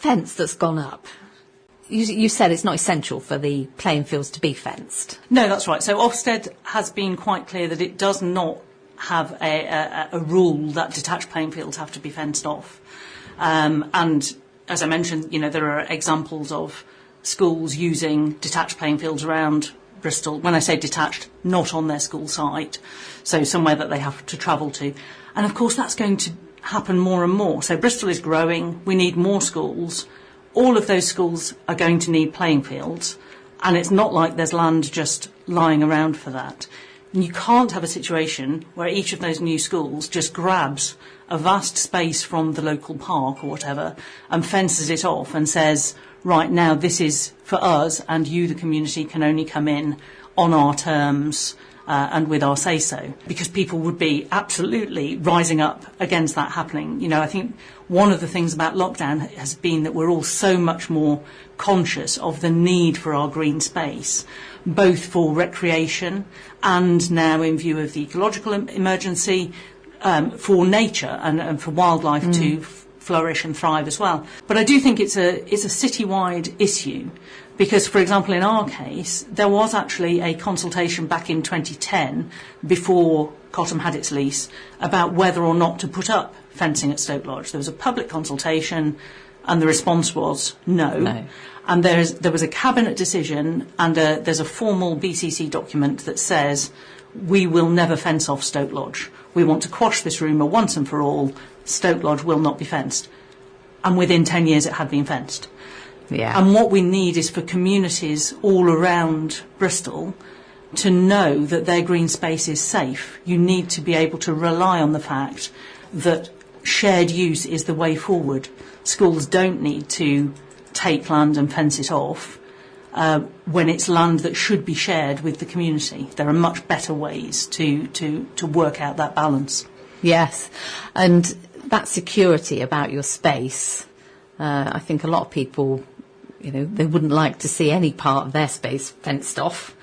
fence that's gone up, you said it's not essential for the playing fields to be fenced. No, that's right. So Ofsted has been quite clear that it does not have a rule that detached playing fields have to be fenced off. And as I mentioned, there are examples of schools using detached playing fields around Bristol. When I say detached, not on their school site, so somewhere that they have to travel to. And of course that's going to happen more and more. So Bristol is growing, we need more schools. All of those schools are going to need playing fields, and it's not like there's land just lying around for that. And you can't have a situation where each of those new schools just grabs a vast space from the local park or whatever and fences it off and says, right, now this is for us and you, the community, can only come in on our terms and with our say-so, because people would be absolutely rising up against that happening. I think one of the things about lockdown has been that we're all so much more conscious of the need for our green space, both for recreation and now, in view of the ecological emergency, for nature and for wildlife to flourish and thrive as well. But I do think it's a citywide issue. Because, for example, in our case, there was actually a consultation back in 2010, before Cottam had its lease, about whether or not to put up fencing at Stoke Lodge. There was a public consultation, and the response was no. And there was a cabinet decision, and there's a formal BCC document that says, we will never fence off Stoke Lodge. We want to quash this rumour once and for all. Stoke Lodge will not be fenced. And within 10 years it had been fenced. Yeah. And what we need is for communities all around Bristol to know that their green space is safe. You need to be able to rely on the fact that shared use is the way forward. Schools don't need to take land and fence it off when it's land that should be shared with the community. There are much better ways to work out that balance. Yes, and that security about your space, I think a lot of people, they wouldn't like to see any part of their space fenced off.